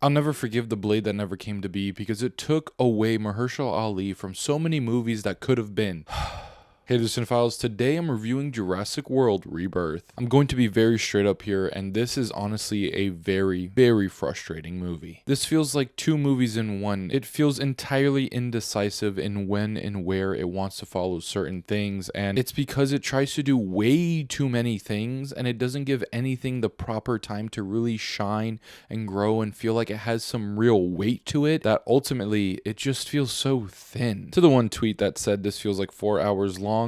I'll never forgive The Blade That Never Came to Be because it took away Mahershala Ali from so many movies that could have been. Hey there, Cinephiles. Today I'm reviewing Jurassic World Rebirth. I'm going to be very straight up here, and this is honestly a very, very frustrating movie. This feels like two movies in one. It feels entirely indecisive in when and where it wants to follow certain things, and it's because it tries to do way too many things, and it doesn't give anything the proper time to really shine and grow and feel like it has some real weight to it, that ultimately it just feels so thin. To the one tweet that said this feels like 4 hours long,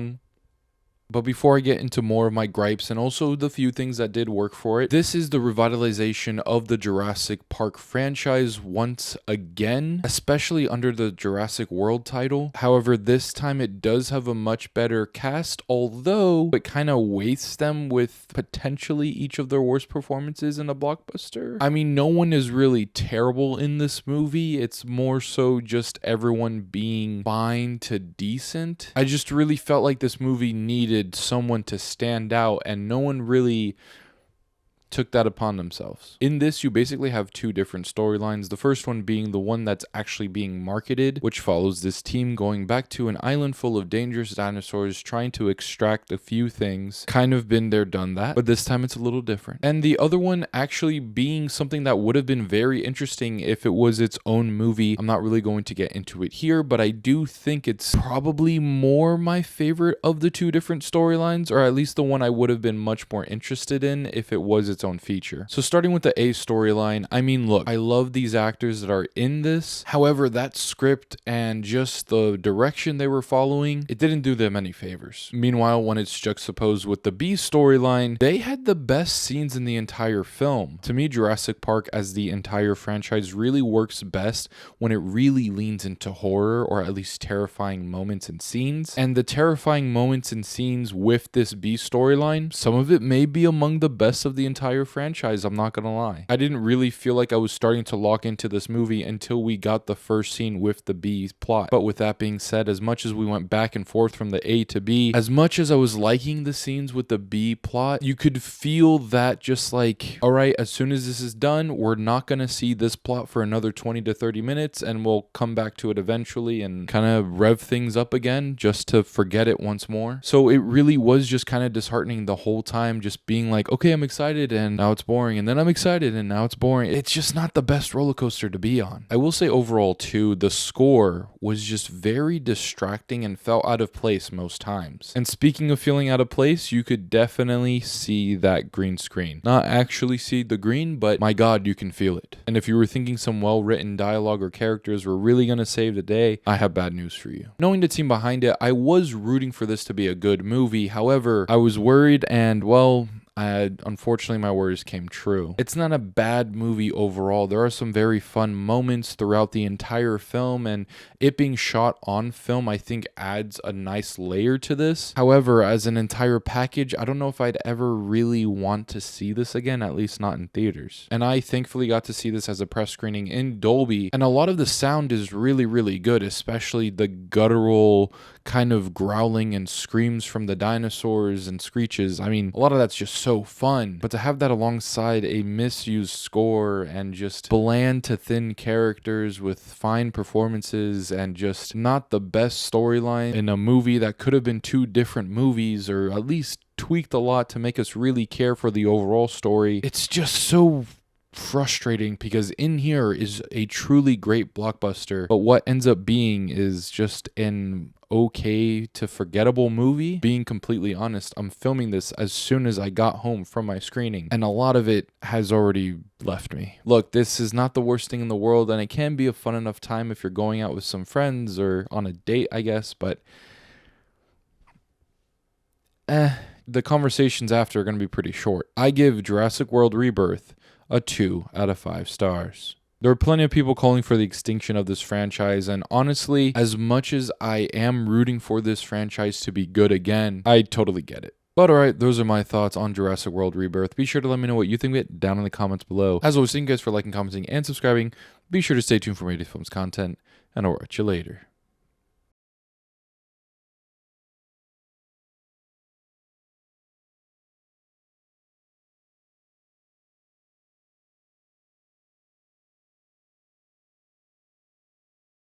but before I get into more of my gripes and also the few things that did work for it, this is the revitalization of the Jurassic Park franchise once again, especially under the Jurassic World title. However, this time it does have a much better cast, although it kind of wastes them with potentially each of their worst performances in a blockbuster. I mean, no one is really terrible in this movie. It's more so just everyone being fine to decent. I just really felt like this movie needed someone to stand out, and no one really took that upon themselves. In this, you basically have two different storylines. The first one being the one that's actually being marketed, which follows this team going back to an island full of dangerous dinosaurs trying to extract a few things. Kind of been there, done that, but this time it's a little different. And the other one actually being something that would have been very interesting if it was its own movie. I'm not really going to get into it here, but I do think it's probably more my favorite of the two different storylines, or at least the one I would have been much more interested in if it was its own feature. So starting with the A storyline, I mean, look, I love these actors that are in this. However, that script and just the direction they were following, it didn't do them any favors. Meanwhile, when it's juxtaposed with the B storyline, they had the best scenes in the entire film. To me, Jurassic Park as the entire franchise really works best when it really leans into horror, or at least terrifying moments and scenes. And the terrifying moments and scenes with this B storyline, some of it may be among the best of the entire franchise, I'm not gonna lie. I didn't really feel like I was starting to lock into this movie until we got the first scene with the B plot. But with that being said, as much as we went back and forth from the A to B, as much as I was liking the scenes with the B plot, you could feel that just like, all right, as soon as this is done, we're not gonna see this plot for another 20 to 30 minutes, and we'll come back to it eventually and kind of rev things up again just to forget it once more. So it really was just kind of disheartening the whole time, just being like, okay, I'm excited, and now it's boring, and then I'm excited and now it's boring. It's just not the best roller coaster to be on. I will say overall too, the score was just very distracting and felt out of place most times. And speaking of feeling out of place, you could definitely see that green screen. Not actually see the green, but my god, you can feel it. And if you were thinking some well-written dialogue or characters were really gonna save the day, I have bad news for you. Knowing the team behind it, I was rooting for this to be a good movie. However, I was worried, and well, unfortunately, my worries came true. It's not a bad movie overall. There are some very fun moments throughout the entire film, and it being shot on film, I think, adds a nice layer to this. However, as an entire package, I don't know if I'd ever really want to see this again, at least not in theaters. And I thankfully got to see this as a press screening in Dolby, and a lot of the sound is really, really good, especially the guttural kind of growling and screams from the dinosaurs and screeches. I mean, a lot of that's just so fun, but to have that alongside a misused score and just bland to thin characters with fine performances and just not the best storyline in a movie that could have been two different movies, or at least tweaked a lot to make us really care for the overall story, it's just so frustrating, because in here is a truly great blockbuster, but what ends up being is just an okay to forgettable movie. Being completely honest, I'm filming this as soon as I got home from my screening, and a lot of it has already left me. Look, this is not the worst thing in the world, and it can be a fun enough time if you're going out with some friends or on a date, I guess, but the conversations after are going to be pretty short. I give Jurassic World Rebirth a 2 out of 5 stars. There are plenty of people calling for the extinction of this franchise, and honestly, as much as I am rooting for this franchise to be good again, I totally get it. But alright, those are my thoughts on Jurassic World Rebirth. Be sure to let me know what you think of it down in the comments below. As always, thank you guys for liking, commenting, and subscribing. Be sure to stay tuned for more Yeti Films content, and I'll catch you later.